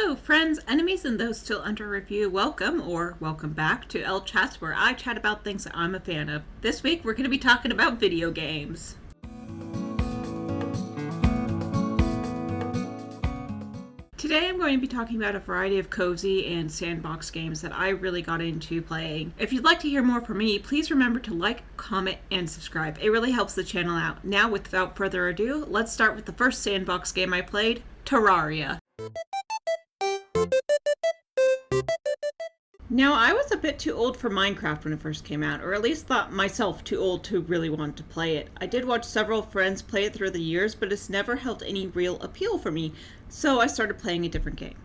Hello, friends, enemies, and those still under review. Welcome, or welcome back to El Chats, where I chat about things that I'm a fan of. This week, we're going to be talking about video games. Today I'm going to be talking about a variety of cozy and sandbox games that I really got into playing. If you'd like to hear more from me, please remember to like, comment, and subscribe. It really helps the channel out. Now, without further ado, let's start with the first sandbox game I played, Terraria. Now, I was a bit too old for Minecraft when it first came out, or at least thought myself too old to really want to play it. I did watch several friends play it through the years, but it's never held any real appeal for me, so I started playing a different game.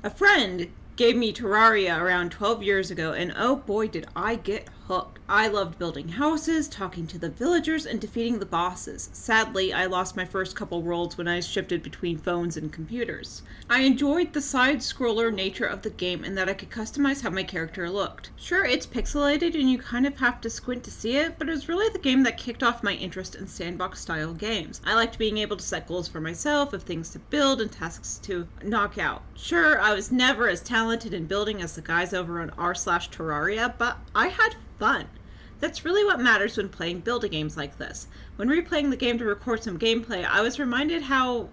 A friend gave me Terraria around 12 years ago, and oh boy did I get hooked. I loved building houses, talking to the villagers, and defeating the bosses. Sadly, I lost my first couple worlds when I shifted between phones and computers. I enjoyed the side-scroller nature of the game and that I could customize how my character looked. Sure, it's pixelated and you kind of have to squint to see it, but it was really the game that kicked off my interest in sandbox-style games. I liked being able to set goals for myself of things to build and tasks to knock out. Sure, I was never as talented in building as the guys over on r/Terraria, but I had fun. That's really what matters when playing building games like this. When replaying the game to record some gameplay, I was reminded how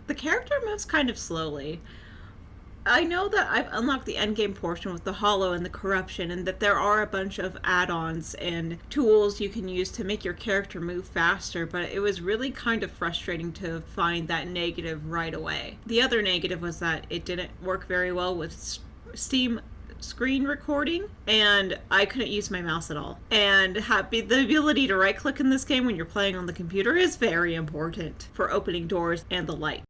the character moves kind of slowly. I know that I've unlocked the endgame portion with the Hollow and the Corruption, and that there are a bunch of add-ons and tools you can use to make your character move faster, but it was really kind of frustrating to find that negative right away. The other negative was that it didn't work very well with Steam screen recording, and I couldn't use my mouse at all. And the ability to right click in this game when you're playing on the computer is very important for opening doors and the light.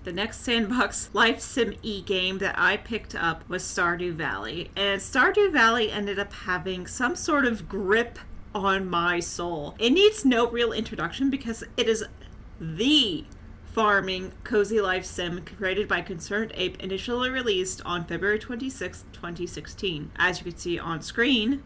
The next sandbox life sim game that I picked up was Stardew Valley, and Stardew Valley ended up having some sort of grip on my soul. It needs no real introduction because it is the farming cozy life sim created by Concerned Ape, initially released on February 26, 2016. As you can see on screen,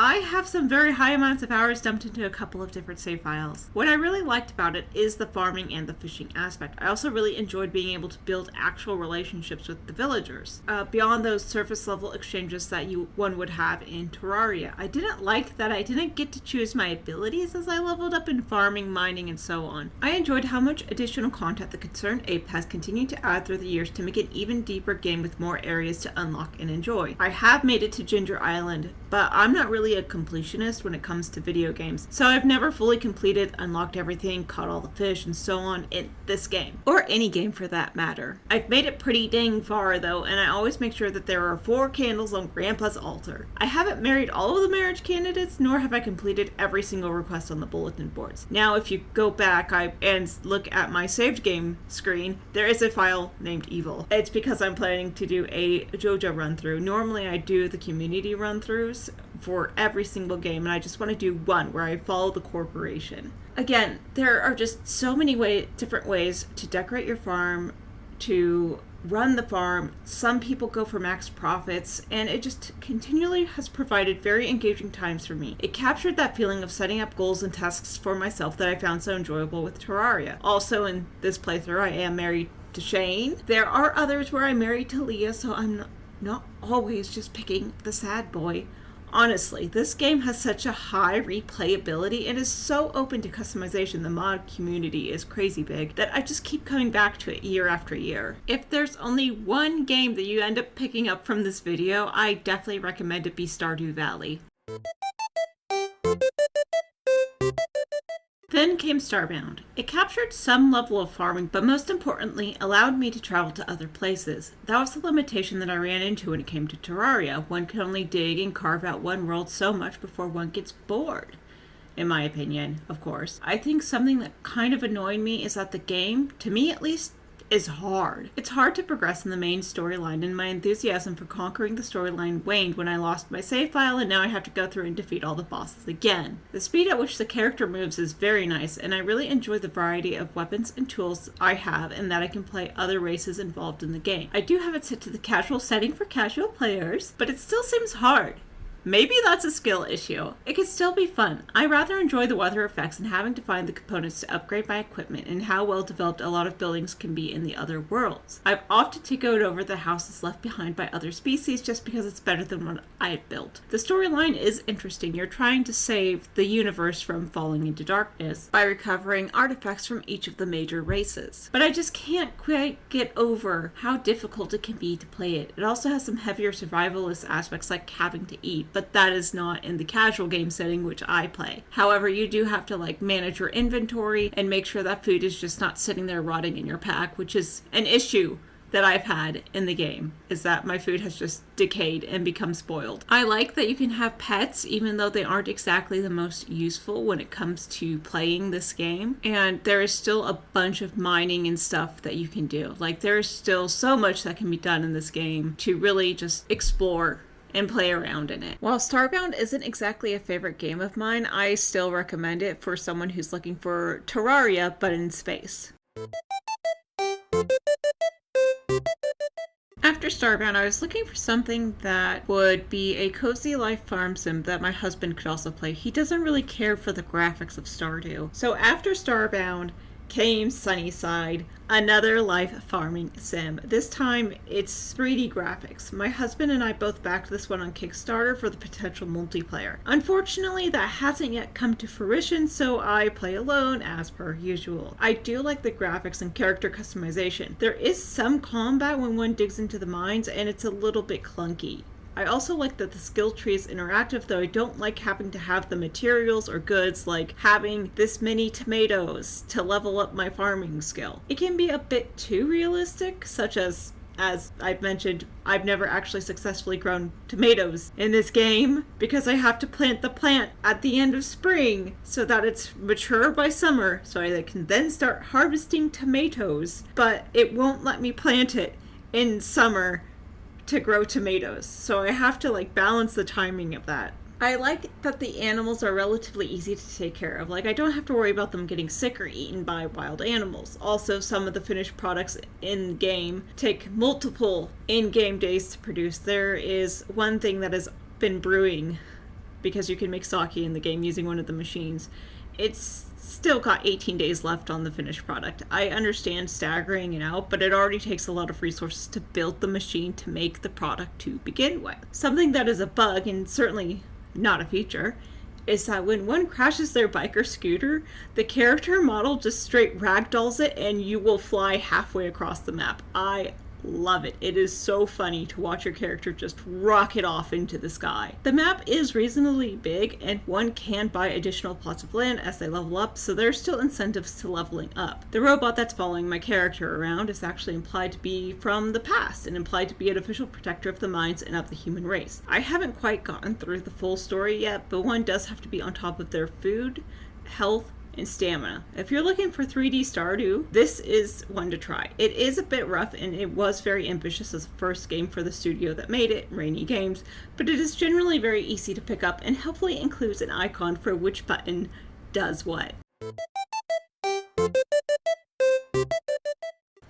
I have some very high amounts of hours dumped into a couple of different save files. What I really liked about it is the farming and the fishing aspect. I also really enjoyed being able to build actual relationships with the villagers, beyond those surface level exchanges that one would have in Terraria. I didn't like that I didn't get to choose my abilities as I leveled up in farming, mining, and so on. I enjoyed how much additional content the Concerned Ape has continued to add through the years to make an even deeper game with more areas to unlock and enjoy. I have made it to Ginger Island, but I'm not really a completionist when it comes to video games, so I've never fully completed, unlocked everything, caught all the fish, and so on in this game, or any game for that matter. I've made it pretty dang far though, and I always make sure that there are 4 candles on Grandpa's altar. I haven't married all of the marriage candidates, nor have I completed every single request on the bulletin boards. Now, if you go back and look at my saved game screen, there is a file named Evil. It's because I'm planning to do a JoJo run-through. Normally I do the community run-throughs for every single game, and I just want to do one where I follow the corporation. Again, there are just so many different ways to decorate your farm, to run the farm. Some people go for max profits, and it just continually has provided very engaging times for me. It captured that feeling of setting up goals and tasks for myself that I found so enjoyable with Terraria. Also, in this playthrough, I am married to Shane. There are others where I'm married to Leah, so I'm not always just picking the sad boy. Honestly, this game has such a high replayability and is so open to customization. The mod community is crazy big that I just keep coming back to it year after year. If there's only one game that you end up picking up from this video, I definitely recommend it be Stardew Valley. Then came Starbound. It captured some level of farming, but most importantly, allowed me to travel to other places. That was the limitation that I ran into when it came to Terraria. One can only dig and carve out one world so much before one gets bored. In my opinion, of course. I think something that kind of annoyed me is that the game, to me at least, is hard. It's hard to progress in the main storyline, and my enthusiasm for conquering the storyline waned when I lost my save file, and now I have to go through and defeat all the bosses again. The speed at which the character moves is very nice, and I really enjoy the variety of weapons and tools I have, and that I can play other races involved in the game. I do have it set to the casual setting for casual players, but it still seems hard. Maybe that's a skill issue. It can still be fun. I rather enjoy the weather effects and having to find the components to upgrade my equipment and how well developed a lot of buildings can be in the other worlds. I've often taken over the houses left behind by other species just because it's better than what I had built. The storyline is interesting. You're trying to save the universe from falling into darkness by recovering artifacts from each of the major races. But I just can't quite get over how difficult it can be to play it. It also has some heavier survivalist aspects like having to eat, but that is not in the casual game setting which I play. However, you do have to manage your inventory and make sure that food is just not sitting there rotting in your pack, which is an issue that I've had in the game, is that my food has just decayed and become spoiled. I like that you can have pets, even though they aren't exactly the most useful when it comes to playing this game. And there is still a bunch of mining and stuff that you can do. There's still so much that can be done in this game to really just explore and play around in it. While Starbound isn't exactly a favorite game of mine, I still recommend it for someone who's looking for Terraria, but in space. After Starbound, I was looking for something that would be a cozy life farm sim that my husband could also play. He doesn't really care for the graphics of Stardew. So after Starbound came SunnySide, another life farming sim. This time it's 3D graphics. My husband and I both backed this one on Kickstarter for the potential multiplayer. Unfortunately, that hasn't yet come to fruition, so I play alone as per usual. I do like the graphics and character customization. There is some combat when one digs into the mines, and it's a little bit clunky. I also like that the skill tree is interactive, though I don't like having to have the materials or goods, like having this many tomatoes to level up my farming skill. It can be a bit too realistic, such as I've mentioned, I've never actually successfully grown tomatoes in this game because I have to plant the plant at the end of spring so that it's mature by summer so I can then start harvesting tomatoes, but it won't let me plant it in summer to grow tomatoes, so I have to balance the timing of that. I like that the animals are relatively easy to take care of. I don't have to worry about them getting sick or eaten by wild animals. Also, some of the finished products in-game take multiple in-game days to produce. There is one thing that has been brewing, because you can make sake in the game using one of the machines. It's still got 18 days left on the finished product. I understand staggering it out, but it already takes a lot of resources to build the machine to make the product to begin with. Something that is a bug, and certainly not a feature, is that when one crashes their bike or scooter, the character model just straight ragdolls it and you will fly halfway across the map. I love it. It is so funny to watch your character just rocket off into the sky. The map is reasonably big, and one can buy additional plots of land as they level up, so there are still incentives to leveling up. The robot that's following my character around is actually implied to be from the past and implied to be an official protector of the mines and of the human race. I haven't quite gotten through the full story yet, but one does have to be on top of their food, health, and stamina. If you're looking for 3D Stardew, this is one to try. It is a bit rough, and it was very ambitious as a first game for the studio that made it, Rainy Games, but it is generally very easy to pick up and helpfully includes an icon for which button does what.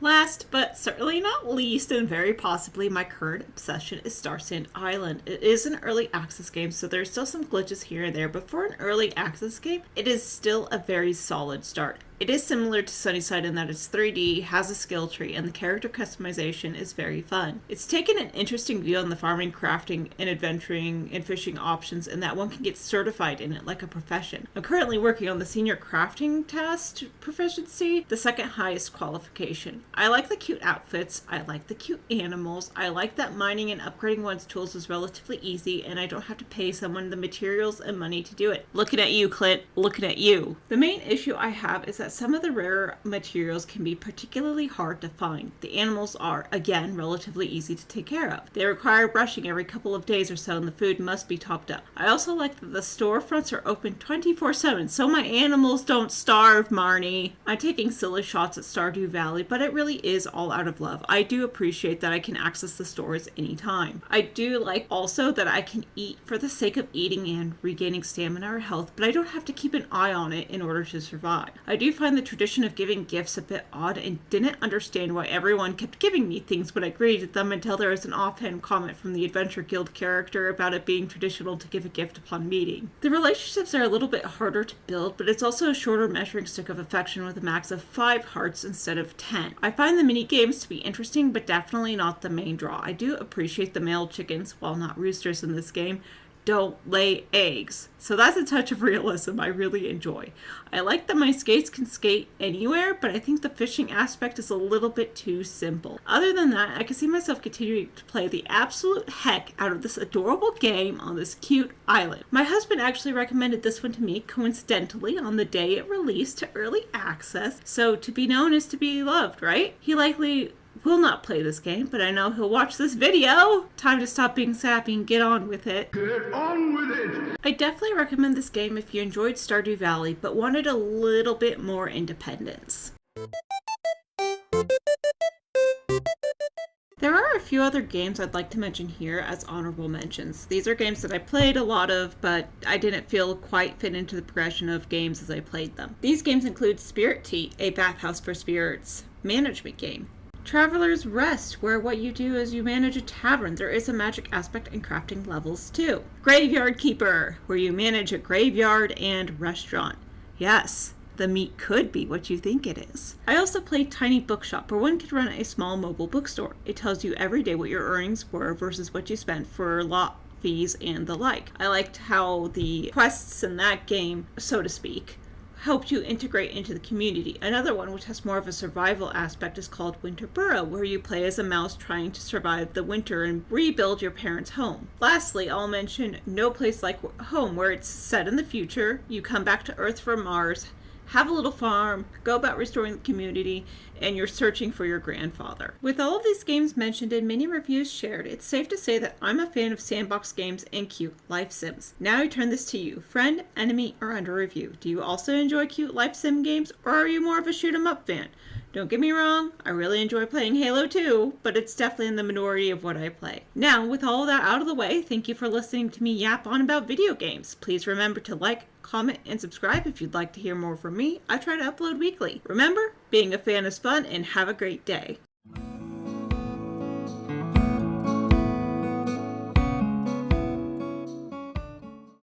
Last, but certainly not least, and very possibly my current obsession, is Starsand Island. It is an early access game, so there's still some glitches here and there, but for an early access game, it is still a very solid start. It is similar to SunnySide in that it's 3D, has a skill tree, and the character customization is very fun. It's taken an interesting view on the farming, crafting, and adventuring and fishing options, and that one can get certified in it like a profession. I'm currently working on the senior crafting test proficiency, the second highest qualification. I like the cute outfits, I like the cute animals, I like that mining and upgrading one's tools is relatively easy, and I don't have to pay someone the materials and money to do it. Looking at you, Clint, looking at you. The main issue I have is that some of the rarer materials can be particularly hard to find. The animals are, again, relatively easy to take care of. They require brushing every couple of days or so, and the food must be topped up. I also like that the storefronts are open 24/7, so my animals don't starve, Marnie. I'm taking silly shots at Stardew Valley, but it really is all out of love. I do appreciate that I can access the stores anytime. I do like also that I can eat for the sake of eating and regaining stamina or health, but I don't have to keep an eye on it in order to survive. I do find the tradition of giving gifts a bit odd and didn't understand why everyone kept giving me things when I greeted them until there was an offhand comment from the Adventure Guild character about it being traditional to give a gift upon meeting. The relationships are a little bit harder to build, but it's also a shorter measuring stick of affection with a max of 5 hearts instead of 10. I find the mini games to be interesting, but definitely not the main draw. I do appreciate the male chickens, while not roosters in this game, don't lay eggs. So that's a touch of realism I really enjoy. I like that my skates can skate anywhere, but I think the fishing aspect is a little bit too simple. Other than that, I can see myself continuing to play the absolute heck out of this adorable game on this cute island. My husband actually recommended this one to me coincidentally on the day it released to early access, so to be known is to be loved, right? He likely will not play this game, but I know he'll watch this video. Time to stop being sappy and get on with it. Get on with it! I definitely recommend this game if you enjoyed Stardew Valley, but wanted a little bit more independence. There are a few other games I'd like to mention here as honorable mentions. These are games that I played a lot of, but I didn't feel quite fit into the progression of games as I played them. These games include Spirit Tea, a bathhouse for spirits management game. Traveler's Rest, where what you do is you manage a tavern. There is a magic aspect and crafting levels too. Graveyard Keeper, where you manage a graveyard and restaurant. Yes, the meat could be what you think it is. I also played Tiny Bookshop, where one could run a small mobile bookstore. It tells you every day what your earnings were versus what you spent for lot fees and the like. I liked how the quests in that game, so to speak, helped you integrate into the community. Another one, which has more of a survival aspect, is called Winter Burrow, where you play as a mouse trying to survive the winter and rebuild your parents' home. Lastly, I'll mention No Place Like Home, where it's set in the future. You come back to Earth from Mars, have a little farm, go about restoring the community, and you're searching for your grandfather. With all of these games mentioned and many reviews shared, it's safe to say that I'm a fan of sandbox games and cute life sims. Now I turn this to you, friend, enemy, or under review. Do you also enjoy cute life sim games, or are you more of a shoot 'em up fan? Don't get me wrong, I really enjoy playing Halo too, but it's definitely in the minority of what I play. Now, with all that out of the way, thank you for listening to me yap on about video games. Please remember to like, comment, and subscribe if you'd like to hear more from me. I try to upload weekly. Remember, being a fan is fun, and have a great day.